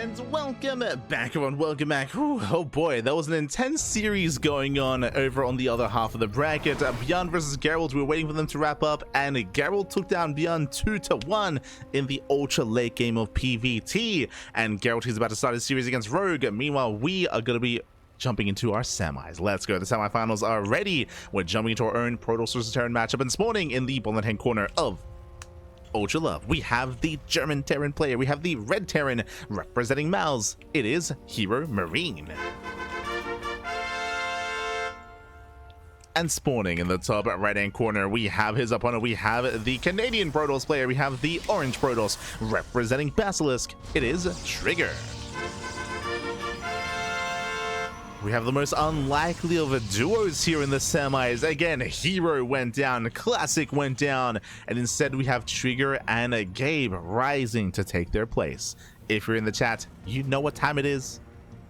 And welcome back, everyone. Welcome back. Whew, oh boy, there was an intense series going on over on the other half of the bracket. Beyond versus Geralt, we were waiting for them to wrap up, and Geralt took down Beyond 2-1 in the ultra late game of PvT. And Geralt is about to start his series against Rogue. Meanwhile, we are going to be jumping into our semis. Let's go. The semifinals are ready. We're jumping into our own Protoss versus Terran matchup, and spawning in the bottom hand corner of Ultra Love, we have the German Terran player. We have the Red Terran representing Mals. It is HeRoMaRinE. And spawning in the top right hand corner, we have his opponent. We have the Canadian Protoss player. We have the Orange Protoss representing Basilisk. It is Trigger. We have the most unlikely of the duos here in the semis. Again, Hero went down, Classic went down, and instead we have Trigger and Gabe rising to take their place. If you're in the chat, you know what time it is.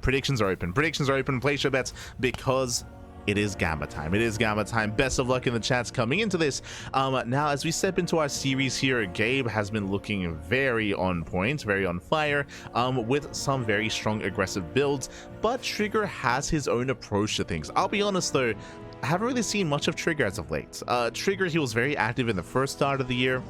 Predictions are open. Predictions are open. Place your bets because it is Gamma time. It is Gamma time. Best of luck in the chats coming into this. Now, as we step into our series here, Gabe has been looking very on point, very on fire, with some very strong aggressive builds, but Trigger has his own approach to things. I'll be honest though, I haven't really seen much of Trigger as of late. Trigger, he was very active in the first start of the year.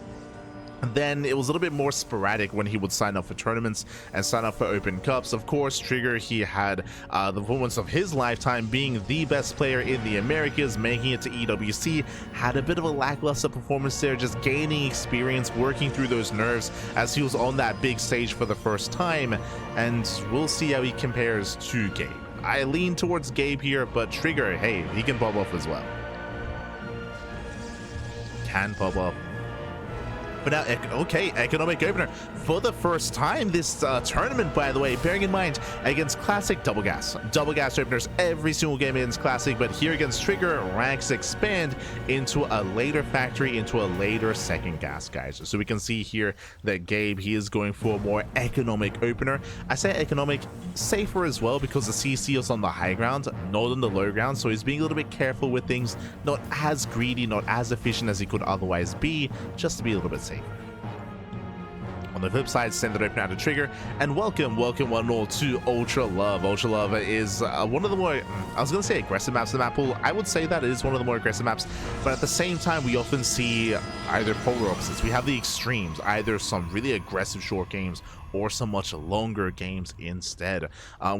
Then it was a little bit more sporadic when he would sign up for tournaments and sign up for open cups. Of course, Trigger, he had the performance of his lifetime, being the best player in the Americas, making it to EWC. Had a bit of a lackluster performance there, just gaining experience, working through those nerves as he was on that big stage for the first time. And we'll see how he compares to Gabe. I lean towards Gabe here, but Trigger, hey, he can pop off as well. Can pop off. But now, okay, economic opener for the first time this tournament, by the way, bearing in mind against Classic, double gas openers every single game against Classic, but here against Trigger, ranks expand into a later factory, into a later second gas, guys. So we can see here that Gabe, he is going for a more economic opener. I say economic, safer as well, because the CC is on the high ground, not on the low ground, so he's being a little bit careful with things, not as greedy, not as efficient as he could otherwise be, just to be a little bit safe. On the flip side, send that open out to Trigger, and welcome one and all to Ultra Love. Ultra Love is one of the more, I was going to say aggressive maps in the map pool. I would say that it is one of the more aggressive maps, but at the same time, we often see either polar opposites. We have the extremes, either some really aggressive short games or some much longer games instead.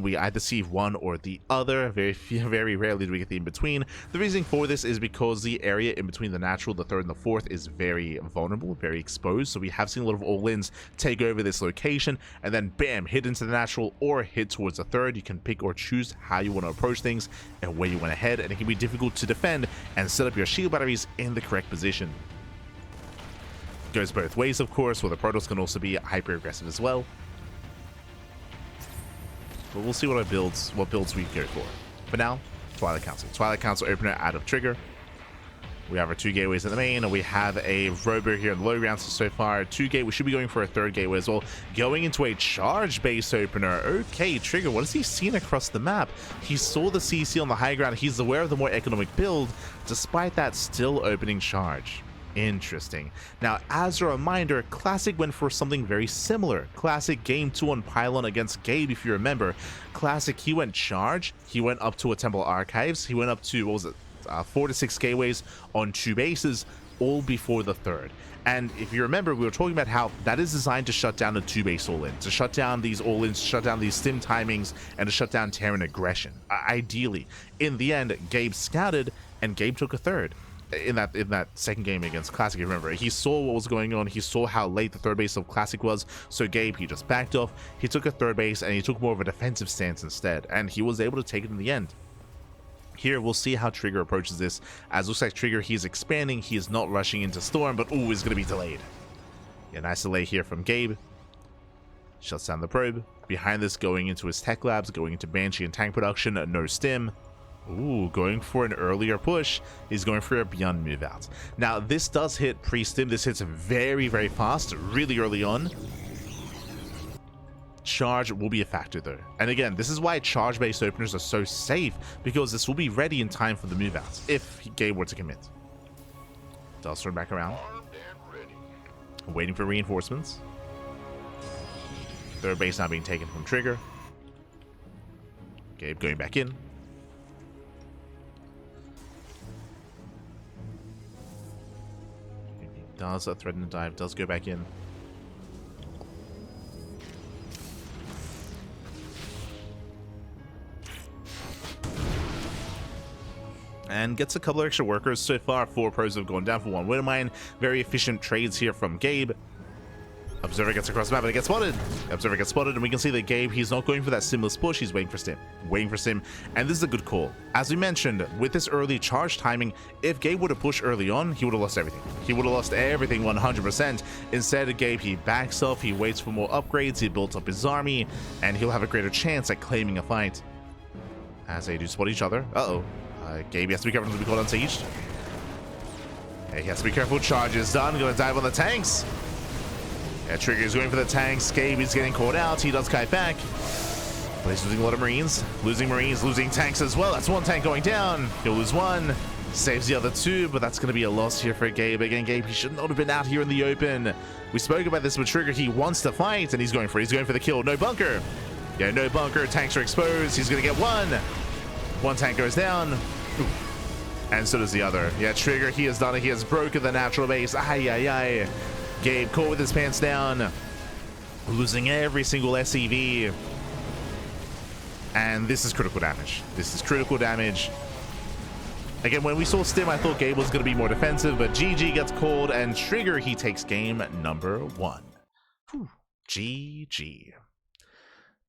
We either see one or the other. Very rarely do we get the in-between. The reason for this is because the area in between the natural, the third, and the fourth is very vulnerable, very exposed. So we have seen a lot of all-ins take over this location and then bam, hit into the natural or hit towards the third. You can pick or choose how you want to approach things and where you want to head, and it can be difficult to defend and set up your shield batteries in the correct position. Goes both ways, of course, where the Protoss can also be hyper aggressive as well. But we'll see what builds we go for. For now, Twilight Council opener out of Trigger. We have our 2 gateways in the main, and we have a Robo here in the low ground. So far 2 gate. We should be going for a 3rd gateway as well, going into a charge base opener. Okay, Trigger, what has he seen across the map? He saw the CC on the high ground. He's aware of the more economic build, despite that still opening charge. Interesting. Now, as a reminder, Classic went for something very similar. Classic game 2 on Pylon against Gabe, if you remember. Classic, he went charge, he went up to a Temple Archives, he went up to, what was it, 4 to 6 gateways on 2 bases, all before the 3rd. And if you remember, we were talking about how that is designed to shut down the 2-base all-in, to shut down these all-ins, shut down these stim timings, and to shut down Terran aggression. Ideally, in the end, Gabe scouted, and Gabe took a 3rd. In that second game against Classic, remember, he saw what was going on, he saw how late the 3rd base of Classic was, so Gabe, he just backed off, he took a 3rd base, and he took more of a defensive stance instead, and he was able to take it in the end. Here, we'll see how Trigger approaches this, as looks like Trigger, he's expanding, he is not rushing into Storm, but ooh, is going to be delayed. Yeah, nice delay here from Gabe. Shuts down the probe. Behind this, going into his tech labs, going into Banshee and tank production, no stim. Ooh, going for an earlier push. He's going for a Beyond move out. Now, this does hit pre-stim. This hits very fast, really early on. Charge will be a factor though. And again, this is why charge-based openers are so safe, because this will be ready in time for the move outs, if Gabe were to commit. Does turn back around. Waiting for reinforcements. Third base now being taken from Trigger. Gabe going back in. He does threaten to dive, does go back in. And gets a couple of extra workers. So far, 4 pros have gone down for 1 LiuLi. Very efficient trades here from Gabe. Observer gets across the map, but it gets spotted. Observer gets spotted, and we can see that Gabe, he's not going for that seamless push. He's waiting for Stim. Waiting for Stim. And this is a good call. As we mentioned, with this early charge timing, if Gabe would have pushed early on, he would have lost everything. He would have lost everything 100%. Instead, Gabe, he backs off. He waits for more upgrades. He builds up his army, and he'll have a greater chance at claiming a fight. As they do spot each other. Uh-oh. Gabe has to be careful not to be caught unsieged. He has to be careful. Charge is done. Gonna dive on the tanks. Yeah, Trigger is going for the tanks. Gabe is getting caught out. He does kite back. But he's losing a lot of Marines. Losing Marines, losing tanks as well. That's 1 tank going down. He'll lose 1. Saves the other 2, but that's going to be a loss here for Gabe. Again, Gabe, he should not have been out here in the open. We spoke about this with Trigger. He wants to fight, and he's going for the kill. No bunker. Yeah, no bunker. Tanks are exposed. He's going to get 1. 1 tank goes down. Ooh. And so does the other. Yeah, Trigger, he has done it. He has broken the natural base. Ay, ay, ay. Gabe caught with his pants down. Losing every single SCV. And this is critical damage. This is critical damage. Again, when we saw Stim, I thought Gabe was going to be more defensive, but GG gets called, and Trigger, he takes game number 1. Whew. GG.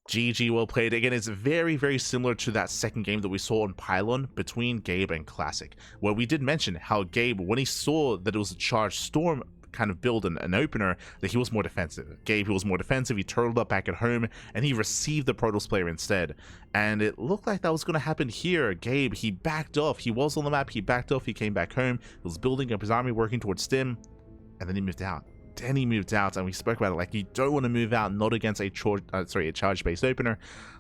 GG, well played. Again, it's very, very similar to that second game that we saw on Pylon between Gabe and Classic, where we did mention how Gabe, when he saw that it was a charged storm kind of build an opener, that he was more defensive. Gabe, he was more defensive. He turtled up back at home, and he received the Protoss player instead. And it looked like that was going to happen here. Gabe, he backed off. He was on the map. He backed off. He came back home. He was building up his army, working towards Stim, and then he moved out. And we spoke about it, like, you don't want to move out, not against a charge-based opener,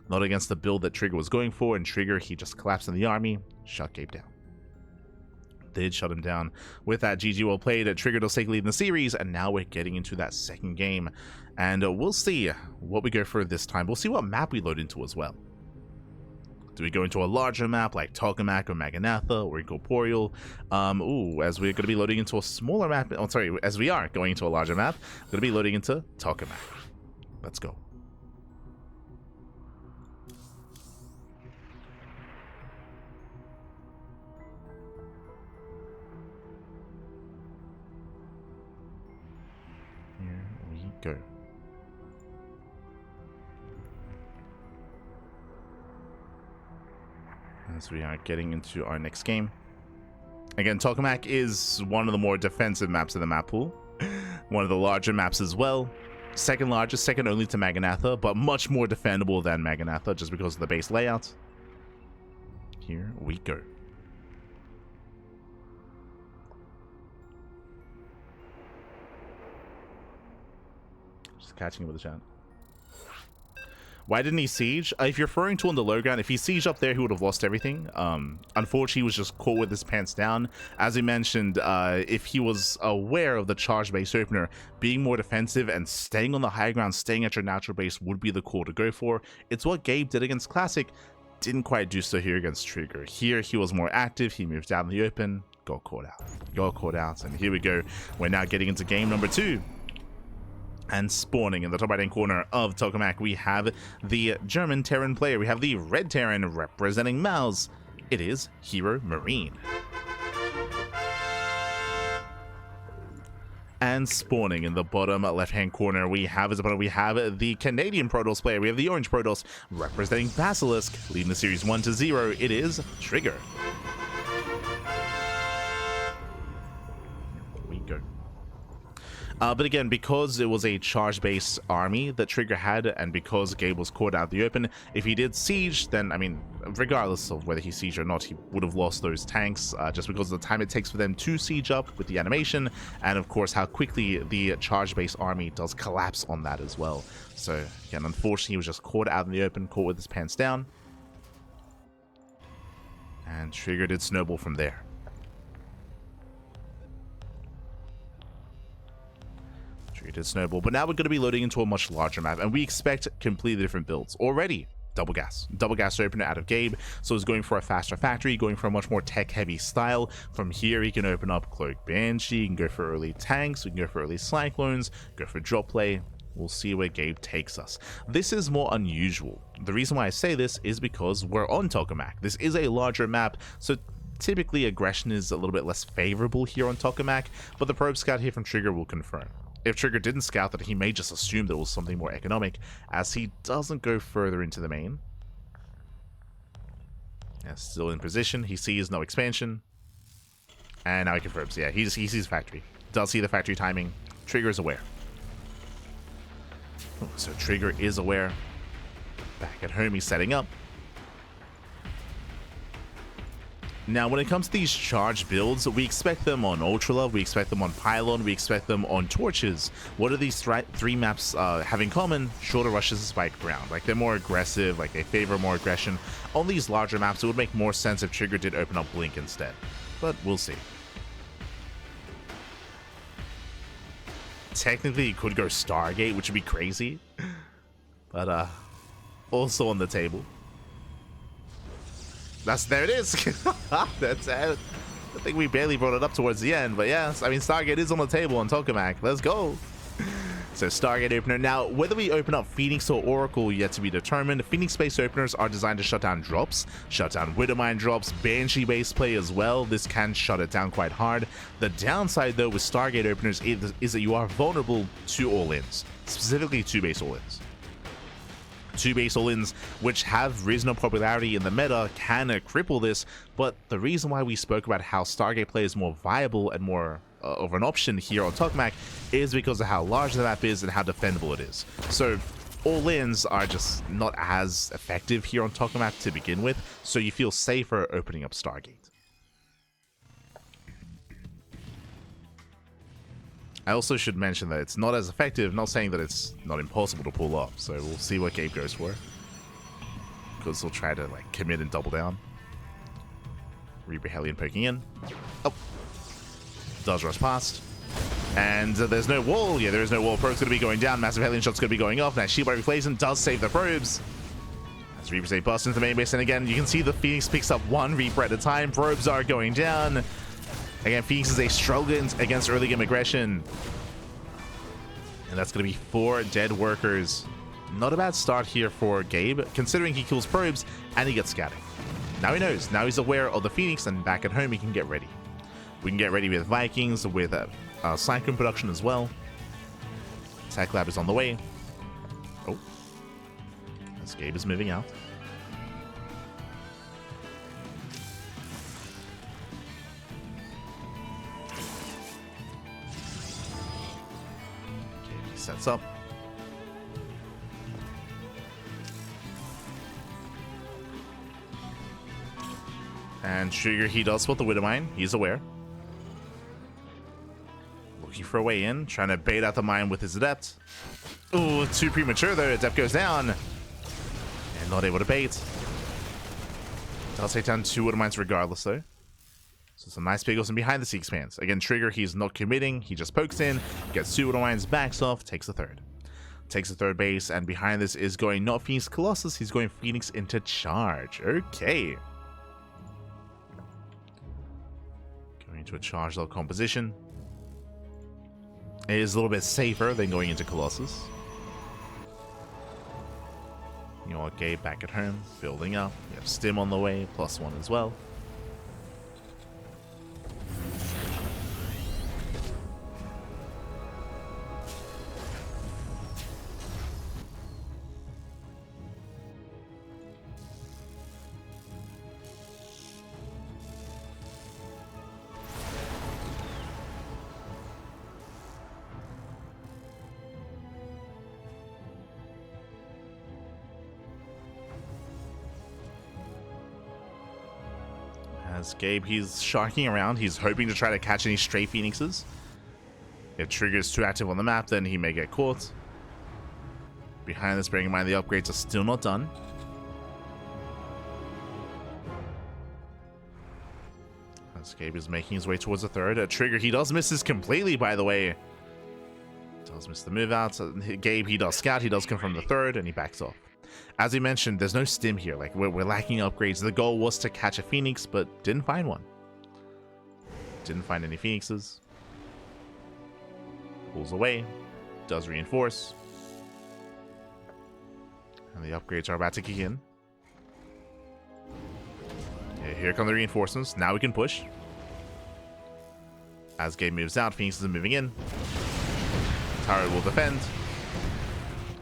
not against the build that Trigger was going for, and Trigger, he just collapsed in the army, shut Gabe down. Did shut him down. With that, GG, well played. Trigger does take lead in the series, and now we're getting into that second game, and we'll see what we go for this time. We'll see what map we load into as well. Do we go into a larger map like Tokamak or Maganatha or Incorporeal? As we're going to be loading into a smaller map. Oh, sorry, as we are going into a larger map, we're going to be loading into Tokamak. Let's go. Here we go. As we are getting into our next game. Again, Tokamak is one of the more defensive maps in the map pool. One of the larger maps as well. Second largest, second only to Maganatha, but much more defendable than Maganatha just because of the base layout. Here we go. Just catching up with the chat. Why didn't he siege? If you're referring to on the low ground, if he sieged up there, he would have lost everything. Unfortunately, he was just caught with his pants down. As we mentioned, if he was aware of the charge base opener, being more defensive and staying on the high ground, staying at your natural base would be the call to go for. It's what Gabe did against Classic. Didn't quite do so here against Trigger. Here, he was more active. He moved out in the open. Got caught out. Got caught out. And here we go. We're now getting into game number 2. And spawning in the top right-hand corner of Tokamak, we have the German Terran player. We have the red Terran representing Mouse. It is HeRoMaRinE. And spawning in the bottom left-hand corner, we have as opponent, we have the Canadian Protoss player. We have the orange Protoss representing Basilisk, leading the series 1-0. It is Trigger. Here we go. But again, because it was a charge-based army that Trigger had, and because Gabe was caught out of the open, if he did siege, then, I mean, regardless of whether he sieged or not, he would have lost those tanks, just because of the time it takes for them to siege up with the animation, and of course how quickly the charge-based army does collapse on that as well. So, again, unfortunately, he was just caught out in the open, caught with his pants down. And Trigger did snowball from there. did snowball, but now we're going to be loading into a much larger map, and we expect completely different builds already. Double gas opener out of Gabe, so he's going for a faster factory, going for a much more tech heavy style. From here he can open up Cloak Banshee, he can go for early tanks, we can go for early cyclones, go for drop play. We'll see where Gabe takes us. This is more unusual. The reason why I say this is because we're on Tokamak. This is a larger map, so typically aggression is a little bit less favorable here on Tokamak, but the probe scout here from Trigger will confirm. If Trigger didn't scout that, he may just assume that it was something more economic, as he doesn't go further into the main. Yeah, still in position. He sees no expansion. And now he confirms. Yeah, he sees factory. Does see the factory timing. Trigger is aware. Oh, so Trigger is aware. Back at home, he's setting up. Now, when it comes to these charge builds, we expect them on Ultra Love, we expect them on Pylon, we expect them on Torches. What do these three maps have in common? Shorter rushes and spiked ground. Like, they're more aggressive, like they favor more aggression. On these larger maps, it would make more sense if Trigger did open up Blink instead. But we'll see. Technically, he could go Stargate, which would be crazy. But, also on the table. There it is. That's it. I think we barely brought it up towards the end, but yes, I mean, Stargate is on the table on Tokamak. Let's go. So Stargate opener. Now, whether we open up Phoenix or Oracle yet to be determined. Phoenix base openers are designed to shut down drops, shut down Widowmine drops, Banshee base play as well. This can shut it down quite hard. The downside though with Stargate openers is that you are vulnerable to all-ins, specifically 2 base all-ins. 2 base all-ins, which have risen in popularity in the meta, can cripple this, but the reason why we spoke about how Stargate play is more viable and more of an option here on Tokamak is because of how large the map is and how defendable it is. So all-ins are just not as effective here on Tokamak to begin with, so you feel safer opening up Stargate. I also should mention that it's not as effective, not saying that it's not impossible to pull off, so we'll see what Gabe goes for. Because he'll try to like commit and double down. Reaper Hellion poking in. Oh. Does rush past. And there's no wall. Yeah, there is no wall. Probe's going to be going down. Massive Hellion shot's going to be going off. Now Shield by Replacement does save the probes. As Reaper say bust into the main base, and again, you can see the Phoenix picks up 1 Reaper at a time. Probes are going down. Again, Phoenix is a struggle against early game aggression. And that's going to be 4 dead workers. Not a bad start here for Gabe, considering he kills probes and he gets scouting. Now he knows. Now he's aware of the Phoenix, and back at home he can get ready. We can get ready with Vikings, with Cyclone production as well. Tech Lab is on the way. Oh. As Gabe is moving out. Sets up. And Trigger, he does spot the Widowmine. He's aware. Looking for a way in. Trying to bait out the mine with his Adept. Ooh, too premature though. Adept goes down. And not able to bait. Does take down 2 Widowmines regardless though. So some nice pickles, and behind the sea expands. Again, Trigger, he's not committing. He just pokes in, gets 2 Widowmines, backs off, takes the 3rd. Takes the 3rd base, and behind this is going not Phoenix Colossus, he's going Phoenix into charge. Okay. Going into a charge level composition. It is a little bit safer than going into Colossus. You know what, Gabe back at home, building up. We have Stim on the way, +1 as well. As Gabe, he's sharking around. He's hoping to try to catch any stray Phoenixes. If Trigger's too active on the map, then he may get caught. Behind this, bearing in mind the upgrades are still not done. As Gabe is making his way towards the 3rd. Trigger, he does miss this completely, by the way. Does miss the move out. So Gabe, he does scout, he does confirm the third, and he backs off. As we mentioned, there's no stim here. Like, we're lacking upgrades. The goal was to catch a Phoenix, but didn't find one. Didn't find any Phoenixes. Pulls away. Does reinforce. And the upgrades are about to kick in. Yeah, here come the reinforcements. Now we can push. As Gabe moves out, Phoenix is moving in. Taro will defend.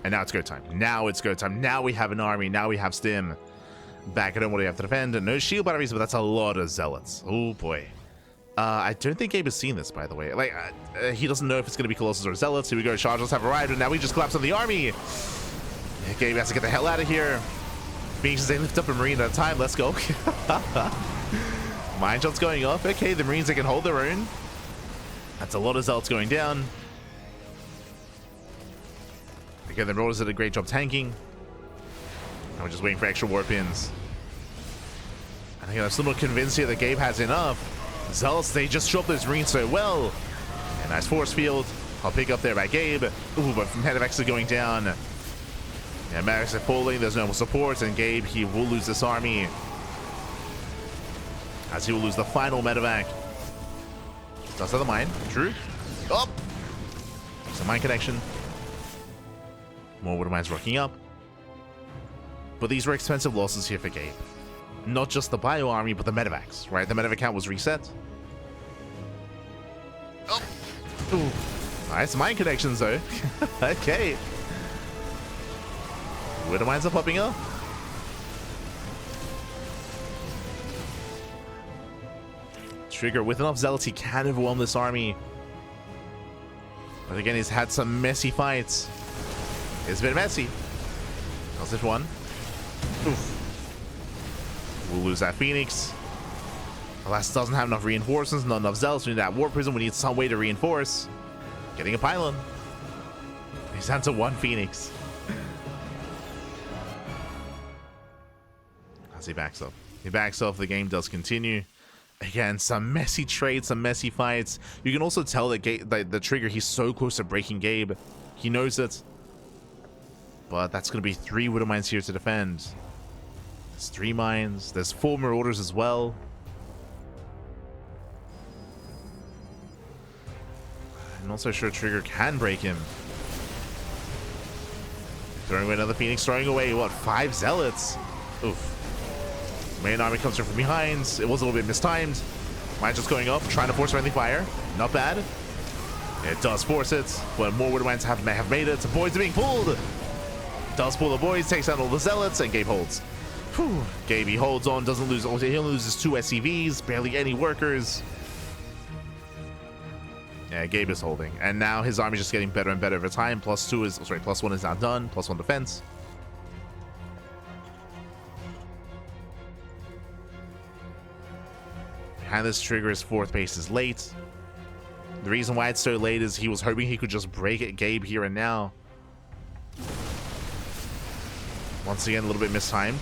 And now it's go time. Now it's go time. Now we have an army. Now we have stim. Back at home, what do we have to defend? No shield batteries, but that's a lot of zealots. Oh boy. I don't think Gabe has seen this, by the way. Like, he doesn't know if it's going to be Colossus or zealots. Here we go. Charges have arrived, and now we just collapse on the army. Yeah, Gabe has to get the hell out of here. Phoenix, they lift up a Marine at a time. Let's go. Mine shots going off. Okay, the Marines, they can hold their own. That's a lot of zealots going down. Again, the Marauders did a great job tanking. And we're just waiting for extra warp ins. And again, I'm still not convinced here that Gabe has enough. Zealots, they just show up those Marines so well. A nice force field. I'll pick up there by Gabe. Ooh, but Medivacs are going down. Yeah, Medivacs are falling. There's no more support. And Gabe, he will lose this army. As he will lose the final Medivac. Does have the mine. True. Up. There's a mine connection. More Wood Mines rocking up. But these were expensive losses here for Gabe. Not just the bio army, but the Medivacs, right? The Medivac count was reset. Oh. Ooh. Nice mine connections, though. Okay. Widow Mines are popping up. Trigger, with enough zealots, he can overwhelm this army. But again, he's had some messy fights. It's been messy. How's it one? Oof. We'll lose that Phoenix. Alas, doesn't have enough reinforcements, not enough zealots. We need that War Prism. We need some way to reinforce. Getting a pylon. He's down to one Phoenix. As he backs up. He backs off. The game does continue. Again, some messy trades, some messy fights. You can also tell that the Trigger, he's so close to breaking Gabe. He knows it. But that's going to be 3 Widow Mines here to defend. There's 3 mines. There's 4 Marauders as well. I'm not so sure Trigger can break him. Throwing away another Phoenix. Throwing away, what, 5 Zealots? Oof. Main army comes from behind. It was a little bit mistimed. Mine just going up, trying to force friendly fire. Not bad. It does force it, but more Widow Mines have made it. Boys are being pulled. Does pull the boys, takes out all the zealots, and Gabe holds. Whew. Gabe, he holds on, doesn't lose. He only loses 2 SCVs, barely any workers. Yeah, Gabe is holding, and now his army is just getting better and better over time. +1 is now done. +1 defense. Behind this Trigger, his 4th base is late. The reason why it's so late is he was hoping he could just break it Gabe here and now. Once again, a little bit mistimed.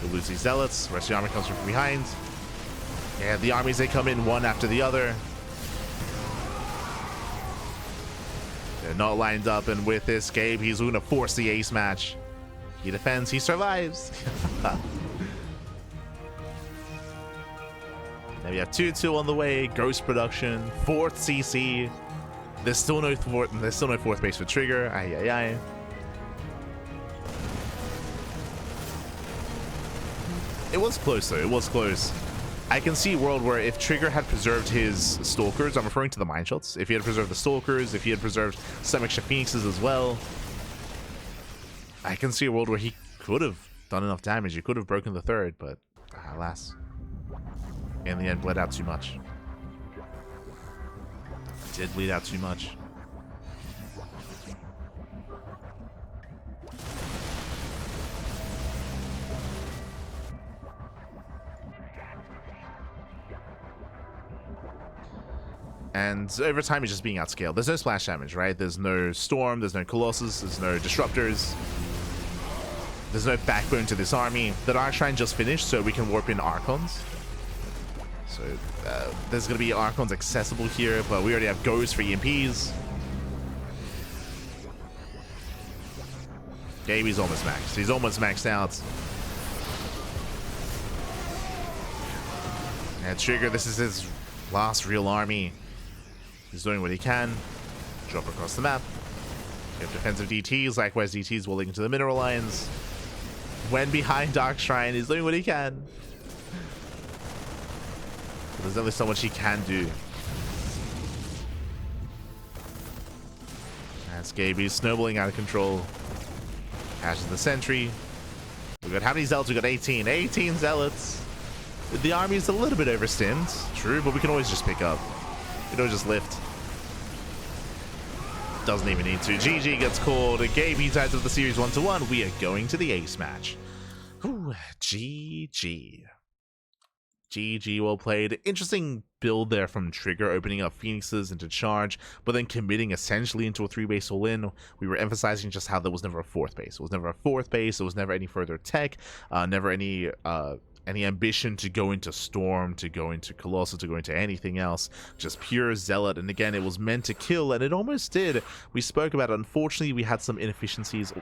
He'll lose these zealots. The rest of the army comes from behind. Yeah, the armies, they come in one after the other. They're not lined up, and with this, Gabe, he's going to force the ace match. He defends, he survives. Now we have 2-2 on the way. Ghost production, 4th CC. There's still no 4th base for Trigger. Ay, ay, ay. It was close, though. It was close. I can see a world where if Trigger had preserved his Stalkers, I'm referring to the mine shots, if he had preserved the Stalkers, if he had preserved some extra Phoenixes as well, I can see a world where he could have done enough damage. He could have broken the 3rd, but alas. In the end, bled out too much. Did bleed out too much. And over time, it's just being outscaled. There's no splash damage, right? There's no Storm, there's no Colossus, there's no Disruptors. There's no backbone to this army. The Dark Shrine just finished, so we can warp in Archons. So there's going to be Archons accessible here, but we already have Ghosts for EMPs. Gaby's almost maxed. He's almost maxed out. And Trigger, this is his last real army. He's doing what he can. Drop across the map. You have defensive DTs, likewise DTs willing into the mineral lines. When behind Dark Shrine, he's doing what he can. But there's only so much he can do. That's Gaby snowballing out of control. Catches the sentry. We got how many zealots? We got 18. 18 zealots. The army's a little bit overstimmed. True, but we can always just pick up. We don't just lift. Doesn't even need to. GG gets called. Gaby ties up the series 1-1. We are going to the ace match. Ooh, GG. GG, well played. Interesting build there from Trigger, opening up Phoenixes into charge, but then committing essentially into a 3-base all-in. We were emphasizing just how there was never a 4th base. It was never a 4th base. There was never any further tech. Never any ambition to go into Storm, to go into Colossal, to go into anything else. Just pure Zealot. And again, it was meant to kill, and it almost did. We spoke about it. Unfortunately, we had some inefficiencies.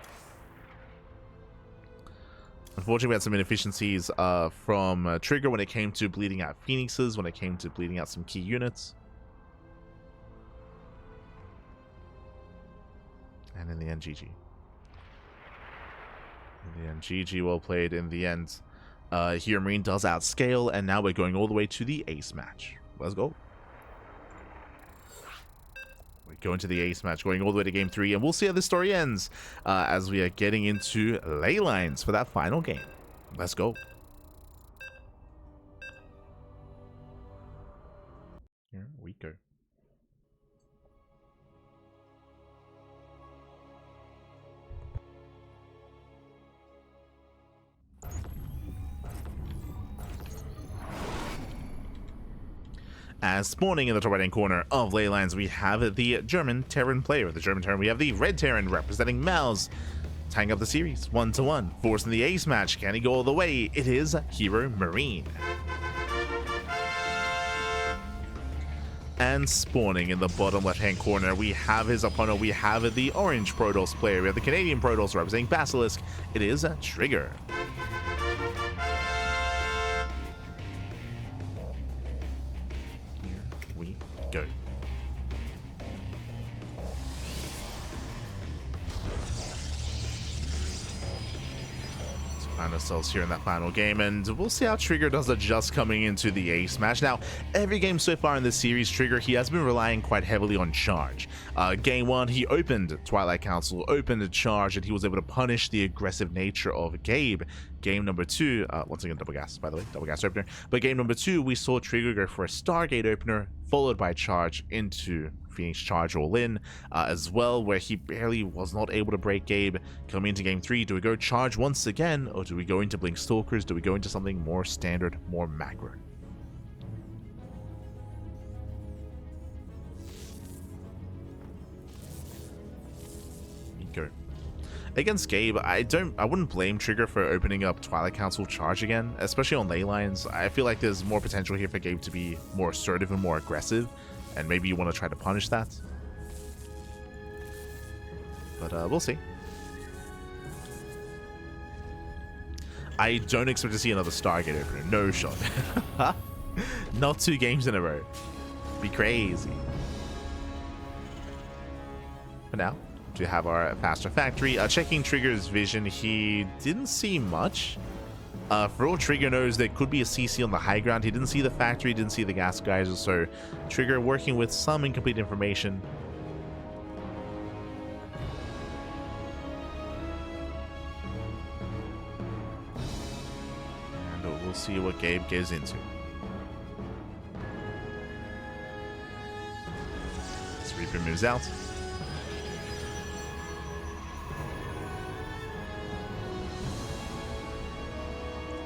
Unfortunately, we had some inefficiencies from Trigger when it came to bleeding out Phoenixes, when it came to bleeding out some key units. And in the end, GG. In the end, GG, well played. In the end, HeRoMaRinE does outscale, and now we're going all the way to the ace match. Let's go. We go into the ace match, going all the way to game 3, and we'll see how this story ends as we are getting into ley lines for that final game. Let's go. Here we go. As spawning in the top right hand corner of ley lines, we have the German Terran player. The German Terran, we have the red Terran representing Mouse, tying up the series 1-1, forcing the ace match. Can he go all the way? It is HeRoMaRinE. And spawning in the bottom left hand corner, we have his opponent. We have the orange Protoss player. We have the Canadian Protoss representing Basilisk. It is Trigger. Go. Let's find ourselves here in that final game, and we'll see how Trigger does adjust coming into the ace match. Now, every game so far in this series, Trigger, he has been relying quite heavily on charge. Game 1, he opened Twilight Council, opened a charge, and he was able to punish the aggressive nature of Gabe. Game number 2, once again, double gas, by the way, double gas opener. But game number 2, we saw Trigger go for a Stargate opener, followed by charge into Phoenix charge all in as well, where he barely was not able to break Gabe. Coming into game 3, do we go charge once again, or do we go into Blink Stalkers? Do we go into something more standard, more macro? Go. Against Gabe, I wouldn't blame Trigger for opening up Twilight Council charge again, especially on ley lines. I feel like there's more potential here for Gabe to be more assertive and more aggressive, and maybe you want to try to punish that. But we'll see. I don't expect to see another Stargate opener. No shot. Not 2 games in a row. Be crazy. For now, to have our faster factory. Checking Trigger's vision, he didn't see much. For all Trigger knows, there could be a CC on the high ground. He didn't see the factory, didn't see the gas geyser, so Trigger working with some incomplete information. And we'll see what Gabe goes into. Reaper moves out.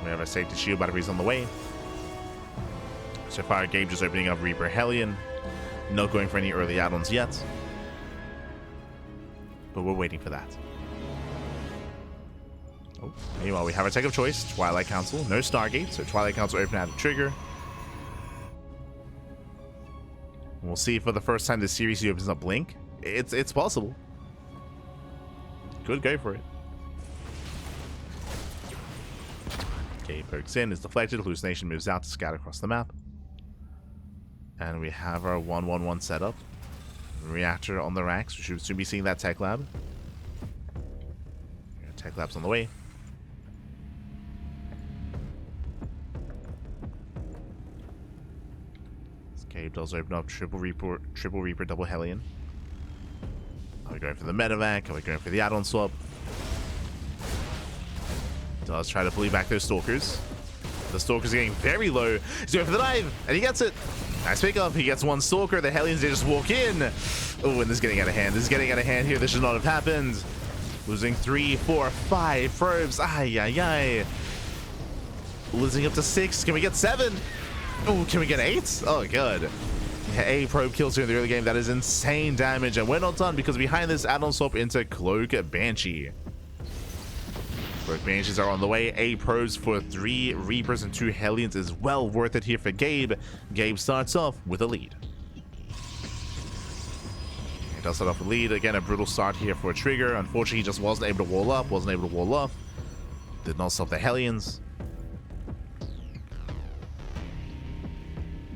We have a safety shield batteries on the way. So far, Gabe just opening up Reaper Hellion. Not going for any early add-ons yet. But we're waiting for that. Oh, meanwhile, we have our tech of choice, Twilight Council. No Stargate, so Twilight Council open out of Trigger. We'll see if for the first time this series he opens up Blink. It's possible. Could go for it. Gabe pokes in, is deflected, hallucination moves out to scatter across the map. And we have our 1-1-1 setup. Reactor on the racks. We should soon be seeing that tech lab. Tech lab's on the way. This Gabe does open up triple Reaper, double Hellion. Are we going for the medevac? Are we going for the add-on swap? Does try to bully back those Stalkers. The Stalkers are getting very low. He's going for the dive, and he gets it. Nice pickup. He gets one Stalker. The Hellions, they just walk in. Oh, and this is getting out of hand. This is getting out of hand here. This should not have happened. Losing 3, 4, 5 probes. Ay, ay, ay. Losing up to 6. Can we get 7? Oh, can we get 8? Oh, good. Yeah, 8 probe kills here in the early game. That is insane damage. And we're not done because behind this add-on swap into Cloak Banshee. Cloak Banshees are on the way. 8 probes for 3 Reapers and 2 Hellions is well worth it here for Gabe. Gabe starts off with a lead. He does start off with a lead. Again, a brutal start here for Trigger. Unfortunately, he just wasn't able to wall up. Wasn't able to wall off. Did not stop the Hellions.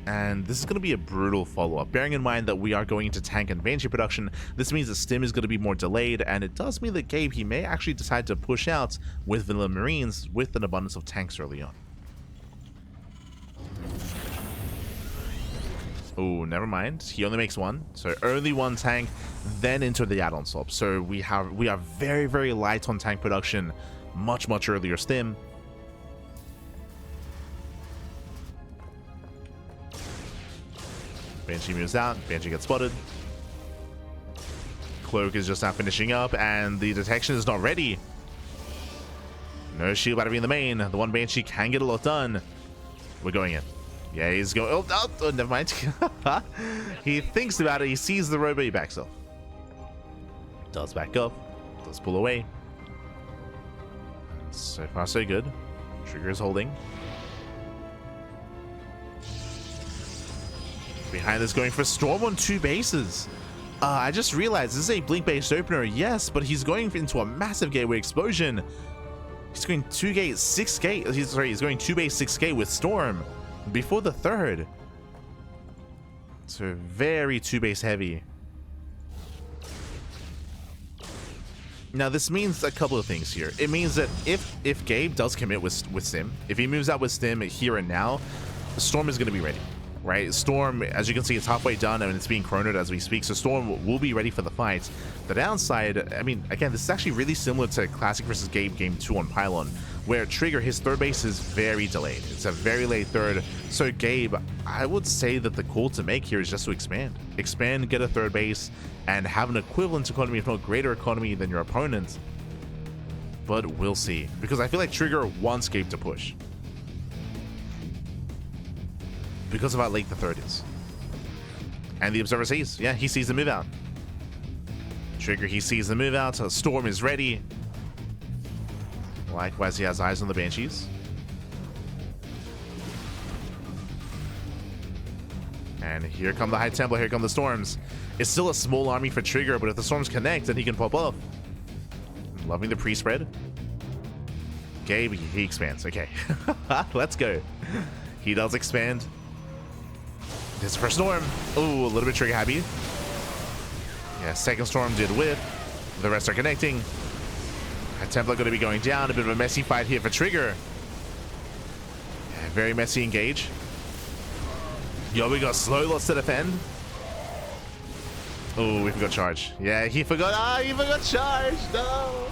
And this is going to be a brutal follow-up. Bearing in mind that we are going into tank and Banshee production, this means the stim is going to be more delayed, and it does mean that Gabe, he may actually decide to push out with Vanilla Marines with an abundance of tanks early on. Oh, never mind. He only makes 1. So only 1 tank, then into the add-on swap. So we are very, very light on tank production. Much, much earlier stim. Banshee moves out. Banshee gets spotted. Cloak is just now finishing up, and the detection is not ready. No shield battery in the main. The one Banshee can get a lot done. We're going in. Yeah, he's going. Oh, never mind. He thinks about it. He sees the robo. He backs off. Does back up. Does pull away. So far, so good. Trigger is holding. Behind this, going for Storm on 2 bases. I just realized this is a blink-based opener, yes, but he's going into a massive gateway explosion. He's going 2 gate, 6 gate. He's going 2 base, 6 gate with Storm before the 3rd. So very 2 base heavy. Now this means a couple of things here. It means that if Gabe does commit with Stim, if he moves out with Stim here and now, Storm is going to be ready. Right, Storm, as you can see, it's halfway done and it's being chronoed as we speak, so Storm will be ready for the fight. The downside, I mean, again, this is actually really similar to Classic versus Gabe Game 2 on Pylon, where Trigger, his 3rd base is very delayed. It's a very late 3rd, so Gabe, I would say that the call to make here is just to expand. Expand, get a 3rd base, and have an equivalent economy, if not greater economy than your opponent. But we'll see, because I feel like Trigger wants Gabe to push. Because of how late the 3rd is. And the Observer sees. Yeah, he sees the move out. Trigger, he sees the move out. Storm is ready. Likewise, he has eyes on the Banshees. And here come the High Templar, here come the Storms. It's still a small army for Trigger, but if the Storms connect, then he can pop off. Loving the pre-spread. Gabe, he expands. Okay. Let's go. He does expand. This first Storm. Ooh, a little bit Trigger happy. Yeah, second Storm did whip. The rest are connecting. A Templar going to be going down. A bit of a messy fight here for Trigger. Yeah, very messy engage. Yo, we got slow lots to defend. Oh, we forgot charge. Yeah, he forgot. He forgot charge. No.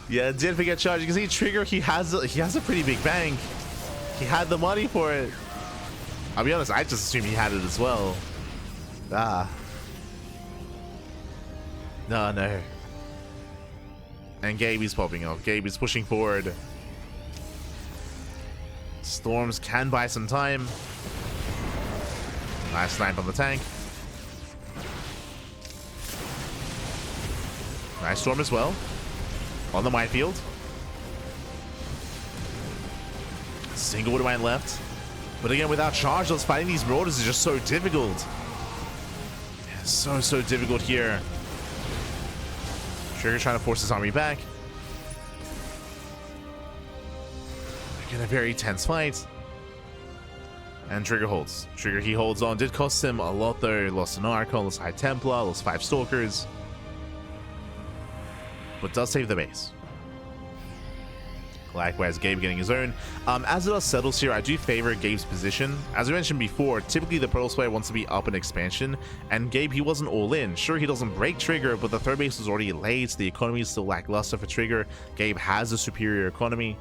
Yeah, did forget charge. You can see Trigger. He has a pretty big bank. He had the money for it. I'll be honest, I just assumed he had it as well. No. And Gabe is popping off. Gabe is pushing forward. Storms can buy some time. Nice snipe on the tank. Nice Storm as well. On the minefield. Single wood mine left. But again, without charge, those fighting these marauders is just so difficult. Yeah, so difficult here. Trigger trying to force his army back. Again, a very tense fight. And Trigger holds. Trigger, he holds on. Did cost him a lot though. Lost an Archon, lost High Templar, lost 5 Stalkers. But does save the base. Likewise, Gabe getting his own. As it all settles here, I do favor Gabe's position. As I mentioned before, typically the Protoss player wants to be up in expansion, and Gabe, he wasn't all in. Sure, he doesn't break Trigger, but the third base was already laid, so the economy is still lackluster for Trigger. Gabe has a superior economy,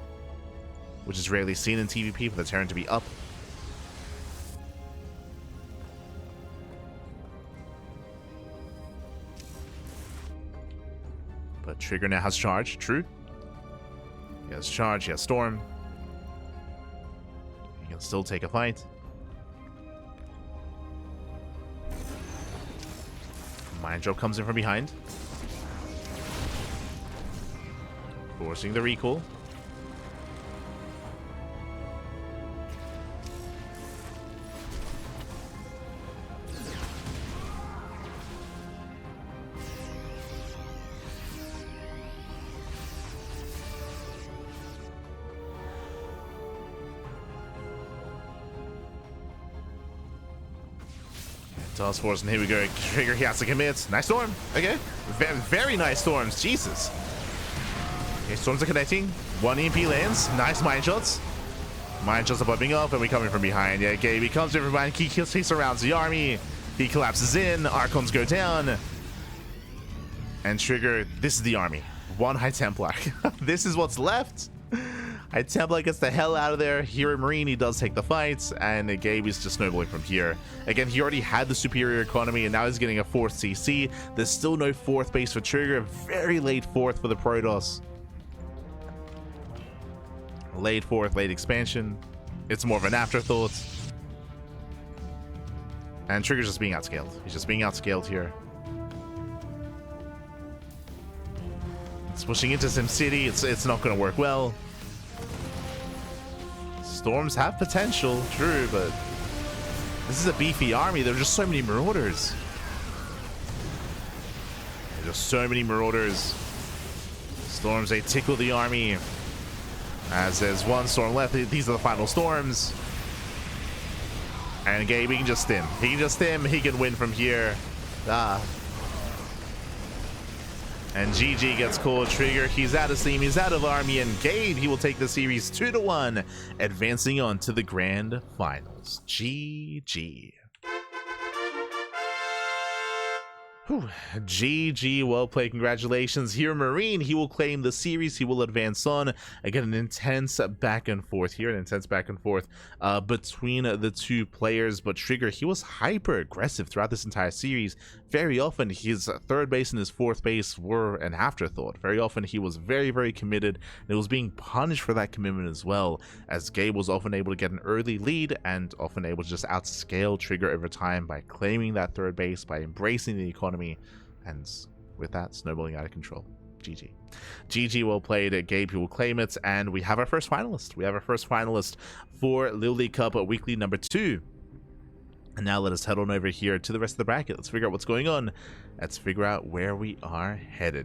which is rarely seen in TvP for the Terran to be up. But Trigger now has charge, true. He has charge, he has storm. He can still take a fight. Mind Job comes in from behind, forcing the recall. Task Force, and here we go. Trigger, he has to commit. Nice storm. Okay. Very nice storms. Jesus. Okay, storms are connecting. 1 EMP lands. Nice mine shots. Mine shots are popping up, and we coming from behind. Yeah, Gabe, he comes from behind. He surrounds the army. He collapses in. Archons go down. And Trigger, this is the army. 1 High Templar. This is what's left. High Templar gets the hell out of there. HeRoMaRinE, he does take the fights, and Gabe is just snowballing from here. Again, he already had the superior economy, and now he's getting a 4th CC. There's still no 4th base for Trigger. Very late 4th for the Protoss. Late 4th, late expansion. It's more of an afterthought. And Trigger's just being outscaled. He's just being outscaled here. It's pushing into SimCity. It's not going to work well. Storms have potential, true, but this is a beefy army. There are just so many Marauders. There's just so many Marauders. Storms, they tickle the army. As there's 1 storm left. These are the final storms. And Gabe, he can just stim. He can just stim. He can win from here. And GG gets called. Trigger, he's out of steam, he's out of army, and Gabe, he will take the series 2-1, advancing on to the grand finals. GG. Whew. GG, well played, congratulations. HeRoMaRinE, he will claim the series, he will advance on. Again, an intense back and forth here, between the 2 players, but Trigger, he was hyper aggressive throughout this entire series. Very often, his 3rd base and his 4th base were an afterthought. Very often, he was very, very committed, and it was being punished for that commitment as well, as Gabe was often able to get an early lead, and often able to just outscale Trigger over time by claiming that 3rd base, by embracing the economy, and with that, snowballing out of control. GG. GG, well played. Gabe, he will claim it, and we have our first finalist. We have our first finalist for LiuLi Cup Weekly number 2. And now let us head on over here to the rest of the bracket. Let's figure out what's going on. Let's figure out where we are headed.